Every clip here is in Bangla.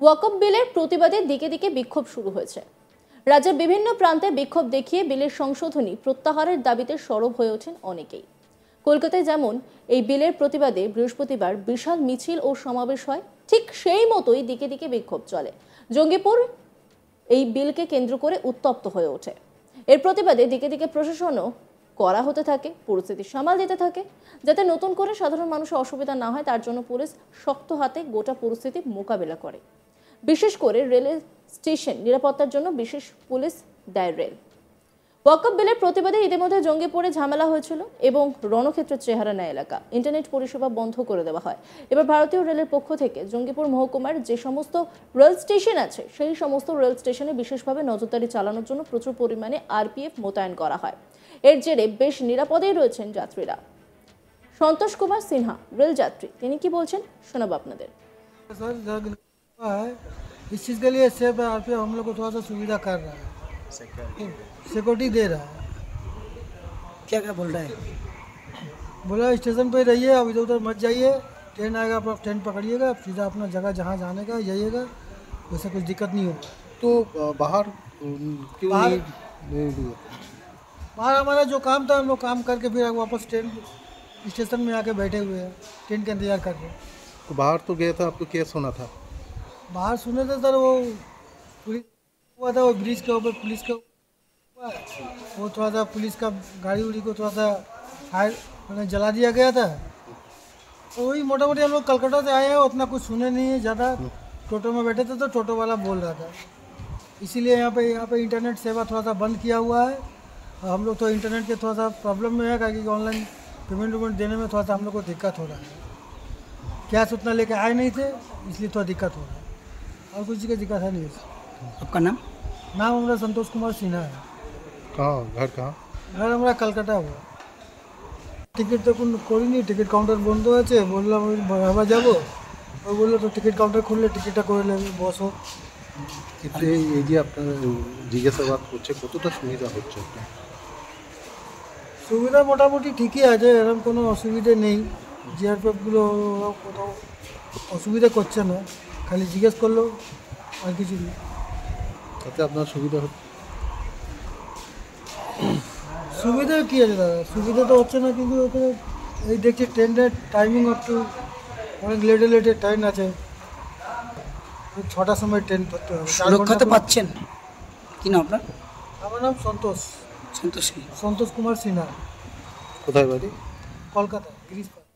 ওয়াকফ বিলের প্রতিবাদে দিকে দিকে বিক্ষোভ শুরু হয়েছে। রাজ্যের বিভিন্ন প্রান্তে বিক্ষোভ দেখিয়ে বিলের সংশোধনী প্রত্যাহারের দাবিতে সরব হয়ে ওঠেন অনেকেই। কলকাতায় যেমন এই বিলের প্রতিবাদে বৃহস্পতিবার বিশাল মিছিল ও সমাবেশ হয়, ঠিক সেই মতোই দিকে দিকে বিক্ষোভ চলে। জঙ্গিপুর এই বিলকে কেন্দ্র করে উত্তপ্ত হয়ে ওঠে। এর প্রতিবাদে দিকে দিকে প্রশাসনও করা হতে থাকে, পরিস্থিতি সামাল দিতে থাকে। যাতে নতুন করে সাধারণ মানুষের অসুবিধা না হয় তার জন্য পুলিশ শক্ত হাতে গোটা পরিস্থিতি মোকাবেলা করে। বিশেষ করে রেল স্টেশন নিরাপত্তার জন্য বিশেষ পুলিশ দেয় রেল। ওয়াকফ বিলের প্রতিবাদে ইতিমধ্যে জঙ্গিপুরে ঝামেলা হয়েছিল এবং রণক্ষেত্রের চেহারা নেয় এলাকা। ইন্টারনেট পরিষেবা বন্ধ করে দেওয়া হয়। এবার ভারতীয় রেলের পক্ষ থেকে জঙ্গিপুর মহকুমার যে সমস্ত রেল স্টেশন আছে সেই সমস্ত রেল স্টেশনে বিশেষভাবে নজরদারি চালানোর জন্য প্রচুর পরিমাণে আরপিএফ মোতায়েন করা হয়। এর জেরে বেশ নিরাপদেই রয়েছেন যাত্রীরা। সন্তোষ কুমার সিনহা রেল যাত্রী, তিনি কি বলছেন শোনাবো আপনাদের। इस चीज़ के लिए सेफ आरपीएफ हम लोग को थोड़ा सा सुविधा कर रहा है, सिक्योरिटी दे रहा है। क्या क्या बोल रहा है? बोला स्टेशन पे रहिए, अब इधर उधर मत जाइए, ट्रेन आएगा आप ट्रेन पकड़िएगा, सीधा अपना जगह जहाँ जाने का जाइएगा, वैसे कुछ दिक्कत नहीं होगा। तो बाहर क्यों नहीं? बाहर हमारा जो काम था हम लोग काम करके फिर वापस ट्रेन स्टेशन में आके बैठे हुए हैं, ट्रेन का इंतजार कर रहे हैं। तो बाहर तो गया था, आपको क्या सुना था? बाहर सुने थे सर, वो पुलिस हुआ था, वो ब्रिज के ऊपर पुलिस का वो थोड़ा सा पुलिस का गाड़ी उड़ी को थोड़ा सा फायर मैंने जला दिया गया था। तो वही मोटा मोटी हम लोग कलकत्ता से आए हैं, उतना कुछ सुने नहीं है ज़्यादा। टोटो में बैठे थे तो टोटो वाला बोल रहा था, इसीलिए यहाँ पे इंटरनेट सेवा थोड़ा सा बंद किया हुआ है। हम लोग तो इंटरनेट के थोड़ा सा प्रॉब्लम में है, क्योंकि ऑनलाइन पेमेंट वेमेंट देने में थोड़ा सा हम लोग को दिक्कत हो रहा है। कैश उतना लेके आए नहीं थे, इसलिए थोड़ा दिक्कत हो रहा है, और कुछ की दिक्कत है नहीं। आपका नाम? नाम हमारा संतोष कुमार सिन्हा है। कहाँ घर कहाँ? घर हमारा कलकत्ता हुआ। टिकिट तो करी नहीं, टिकिट काउंटर बंद আছে, বললাম বাবা যাব, ও বললো তো টিকিট কাউন্টার খুললে টিকিটটা করে নেবে বসো। কিন্তু এই যে আপনার জিজ্ঞাসাবাদ করছে কতটা সুবিধা হচ্ছে আপনার? সুবিধা মোটামুটি ঠিকই আছে, এরকম কোনো অসুবিধে নেই। জিআরপিএফগুলো কোথাও অসুবিধা করছে না, খালি জিজ্ঞেস করলো, আর কিছু নেই। তাতে আপনার সুবিধা হচ্ছে? সুবিধা কী আছে দাদা, সুবিধা তো হচ্ছে না, কিন্তু ওখানে এই দেখছি ট্রেনের টাইমিং একটু অনেক লেটে ট্রেন আছে, 6টার সময় ট্রেন ধরতে হবে। সুরক্ষাতে পাচ্ছেন কি না আপনার? আমার নাম সন্তোষ সন্তোষ কুমার সিনহা। কোথায় বাড়ি? কলকাতা গিরিশপাড়া।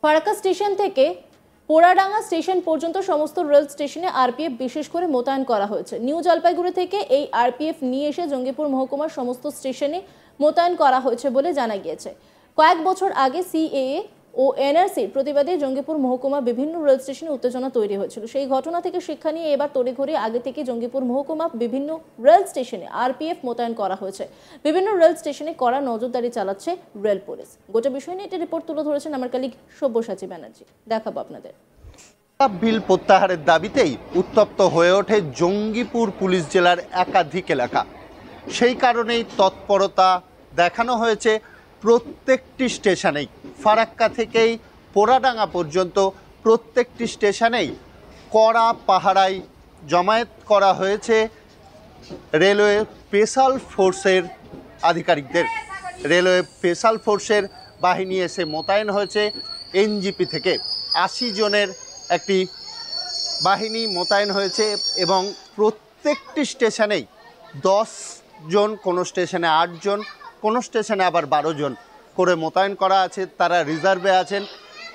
ফারাক্কা স্টেশন থেকে পোড়াডাঙ্গা স্টেশন পর্যন্ত সমস্ত রেল স্টেশনে আরপিএফ বিশেষ করে মোতায়েন করা হয়েছে। নিউ জলপাইগুড়ি থেকে এই আরপিএফ নিয়ে এসে জঙ্গিপুর মহকুমার সমস্ত স্টেশনে মোতায়েন করা হয়েছে বলে জানা গিয়েছে। কয়েক বছর আগে সিএএ ও এনআরসির প্রতিবাদে জঙ্গিপুর মহকুমা বিভিন্ন রেল স্টেশনে উত্তেজনা তৈরি হয়েছিল। সেই ঘটনা থেকে শিক্ষা নিয়ে এবার তড়িঘড়ি আগে থেকে জঙ্গিপুর মহকুমা বিভিন্ন রেল স্টেশনে আরপিএফ মোতায়েন করা হয়েছে। বিভিন্ন রেল স্টেশনে কড়া নজরদারি চালাচ্ছে রেল পুলিশ। গোটা বিষয় নিয়ে একটি রিপোর্ট তুলে ধরেছেন আমার কলিগ সব্যসাচী ব্যানার্জি, দেখাবো আপনাদের। বিল প্রত্যাহারের দাবিতেই উত্তপ্ত হয়ে ওঠে জঙ্গিপুর পুলিশ জেলার একাধিক এলাকা। সেই কারণেই তৎপরতা দেখানো হয়েছে প্রত্যেকটি স্টেশনেই। ফারাক্কা থেকেই পোড়াডাঙ্গা পর্যন্ত প্রত্যেকটি স্টেশনেই কড়া পাহারায় জমায়েত করা হয়েছে রেলওয়ে স্পেশাল ফোর্সের আধিকারিকদের। রেলওয়ে স্পেশাল ফোর্সের বাহিনী এসে মোতায়েন হয়েছে এনজিপি থেকে। 80 জনের একটি বাহিনী মোতায়েন হয়েছে এবং প্রত্যেকটি স্টেশনেই 10 জন, কোনো স্টেশনে 8 জন, কোনো স্টেশনে আবার 12 জন করে মোতায়েন করা আছে। তারা রিজার্ভে আছেন,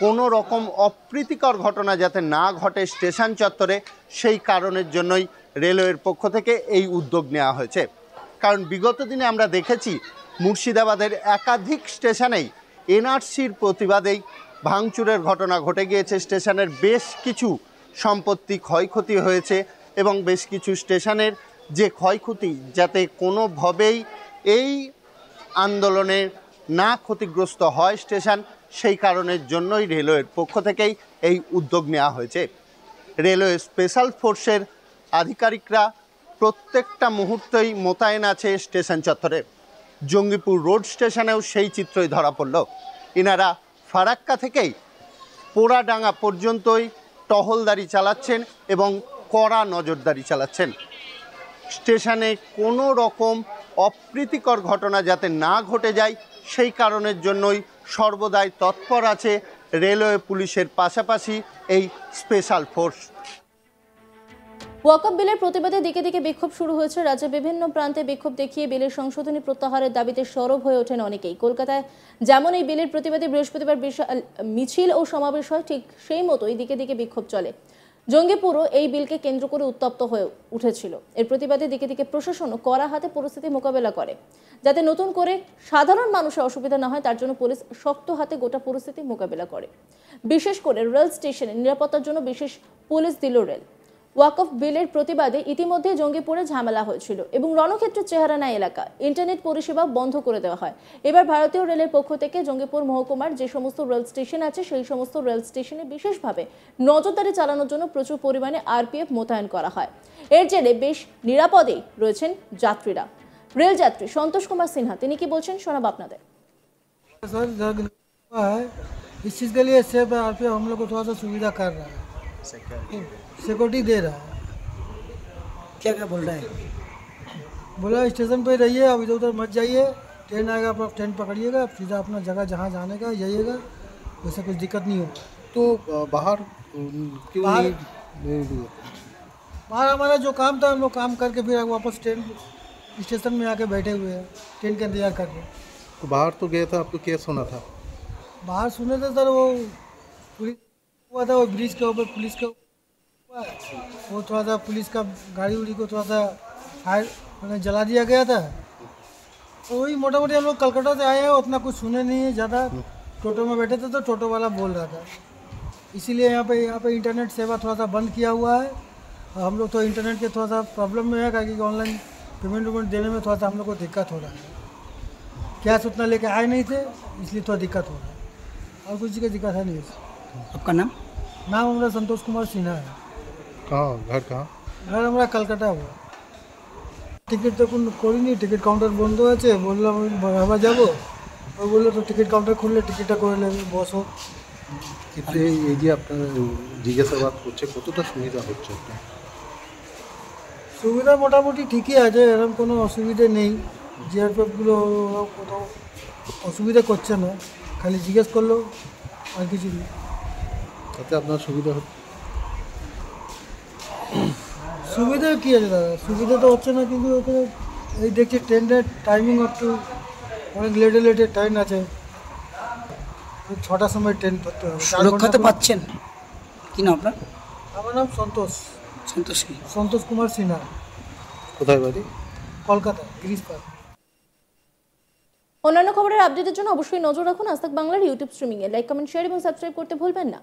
কোনো রকম অপ্রীতিকর ঘটনা যাতে না ঘটে স্টেশন চত্বরে, সেই কারণের জন্যই রেলওয়ের পক্ষ থেকে এই উদ্যোগ নেওয়া হয়েছে। কারণ বিগত দিনে আমরা দেখেছি মুর্শিদাবাদের একাধিক স্টেশনেই এনআরসির প্রতিবাদেই ভাঙচুরের ঘটনা ঘটে গিয়েছে। স্টেশনের বেশ কিছু সম্পত্তি ক্ষয়ক্ষতি হয়েছে এবং বেশ কিছু স্টেশনের যে ক্ষয়ক্ষতি যাতে কোনোভাবেই এই আন্দোলনে না ক্ষতিগ্রস্ত হয় স্টেশন, সেই কারণের জন্যই রেলওয়ের পক্ষ থেকেই এই উদ্যোগ নেওয়া হয়েছে। রেলওয়ে স্পেশাল ফোর্সের আধিকারিকরা প্রত্যেকটা মুহূর্তেই মোতায়েন আছে স্টেশন চত্বরে। জঙ্গিপুর রোড স্টেশনেও সেই চিত্রই ধরা পড়ল। ইনারা ফারাক্কা থেকেই পোড়াডাঙ্গা পর্যন্তই টহলদারি চালাচ্ছেন এবং কড়া নজরদারি চালাচ্ছেন। স্টেশনে কোনো রকম অপ্রীতিকর ঘটনা যাতে না ঘটে যায় সেই কারণের জন্যই সর্বদাই তৎপর আছে রেলওয়ে পুলিশের পাশাপাশি এই স্পেশাল ফোর্স। ওয়াকফ বিলের প্রতিবাদে দিকে দিকে বিক্ষোভ শুরু হয়েছে। রাজ্যের বিভিন্ন প্রান্তে বিক্ষোভ দেখিয়ে বিলের সংশোধনী প্রত্যাহারের দাবিতে সরব হয়ে ওঠেন অনেকেই। কলকাতায় যেমন এই বিলের প্রতিবাদে বৃহস্পতিবার বিশাল মিছিল ও সমাবেশ হয়, ঠিক সেই মতোই দিকে দিকে বিক্ষোভ চলে। জঙ্গিপুরও এই বিলকে কেন্দ্র করে উত্তপ্ত হয়ে উঠেছিল। এর প্রতিবাদে দিকে দিকে প্রশাসনও কড়া হাতে পরিস্থিতি মোকাবেলা করে, যাতে নতুন করে সাধারণ মানুষের অসুবিধা না হয় তার জন্য পুলিশ শক্ত হাতে গোটা পরিস্থিতি মোকাবেলা করে। বিশেষ করে রেল স্টেশনে নিরাপত্তার জন্য বিশেষ পুলিশ দিল রেল। ওয়াকফ বিলের প্রতিবাদে ইতিমধ্যে জঙ্গিপুরে ঝামেলা হয়েছিল এবং রণক্ষেত্রের চেহারা নেয় এলাকা। ইন্টারনেট পরিষেবা বন্ধ করে দেওয়া হয়। এবার ভারতীয় রেলের পক্ষ থেকে জঙ্গিপুর মহকুমার যে সমস্ত রেল স্টেশন আছে সেই সমস্ত রেল স্টেশনে বিশেষভাবে নজরদারি চালানোর জন্য প্রচুর পরিমাণে আরপিএফ মোতায়েন করা হয়। এর জেরে বেশ নিরাপদেই রয়েছেন যাত্রীরা। রেল যাত্রী সন্তোষ কুমার সিনহা তিনি কি বলছেন শোনাব আপনাদের। सर इस चीज़ के लिए सेफ आरपीएफ हम लोग को थोड़ा सा सुविधा कर रहा है, सिक्योरिटी दे रहा है। क्या क्या बोल रहा है? बोला स्टेशन पे रहिए, अब इधर उधर मत जाइए, ट्रेन आएगा आप ट्रेन पकड़िएगा, आप सीधा अपना जगह जहाँ जाने का जाइएगा, वैसे कुछ दिक्कत नहीं होगा। तो बाहर क्यों बाहर- नहीं बाहर हमारा जो काम था हम लोग काम करके फिर वापस ट्रेन स्टेशन में आके बैठे हुए हैं ट्रेन का इंतजार करके। तो बाहर तो गया था, आपको क्या सुना था? बाहर सुने थे सर, वो पुलिस हुआ था, वो ब्रिज के ऊपर पुलिस का हुआ, वो थोड़ा सा पुलिस का गाड़ी उड़ी को थोड़ा सा फायर मैंने जला दिया गया था। तो वही मोटा मोटी हम लोग कलकत्ता से आए हैं, उतना कुछ सुने नहीं है ज़्यादा। टोटो में बैठे थे तो टोटो वाला बोल रहा था, इसीलिए यहाँ पे इंटरनेट सेवा थोड़ा सा बंद किया हुआ है। और हम लोग तो इंटरनेट के थोड़ा सा प्रॉब्लम में है, क्योंकि ऑनलाइन पेमेंट वेमेंट देने में थोड़ा सा हम लोग को दिक्कत हो रहा है। कैश उतना लेके आए नहीं थे, इसलिए थोड़ा दिक्कत हो रहा है, और कुछ चीज़ की दिक्कत है नहीं। आपका नाम? नाम हमारा संतोष कुमार सिन्हा है। कहाँ घर कहाँ? घर हमारा कलकाता हुआ। টিকিট তো কোনো করিনি, টিকিট কাউন্টার বন্ধ আছে। বললাম আবার যাবো, ও বললো তো টিকিট কাউন্টার খুললে টিকিটটা করে নেবে, বসো। কিন্তু এই যে আপনার জিজ্ঞাসাবাদ করছে কতটা সুবিধা হচ্ছে আপনার? সুবিধা মোটামুটি ঠিকই আছে, এরকম কোনো অসুবিধে নেই। জিআরপিএফগুলো কোথাও অসুবিধা করছে না, খালি জিজ্ঞেস করলো, আর কিছু নেই। তাতে আপনার সুবিধা হচ্ছে? সুবিধা কী আছে দাদা, সুবিধা তো হচ্ছে না, কিন্তু ওখানে এই দেখছি ট্রেনের টাইমিং একটু অনেক লেটে ট্রেন আছে, 6টার সময় ট্রেন ধরতে হবে। 4 সুরক্ষা ঘন্টা তো পাচ্ছেন? কি নাম আপনার? আমার নাম সন্তোষ সন্তোষী। সন্তোষ কুমার সিনহা, কোথায় বাড়ি? কলকাতা গিরিশ পার্ক। অন্যান্য খবরের আপডেটের জন্য অবশ্যই নজর রাখুন আজ তাক বাংলার ইউটিউব স্ট্রিমিংয়ে। লাইক, কমেন্ট, শেয়ার এবং সাবস্ক্রাইব করতে ভুলবেন না।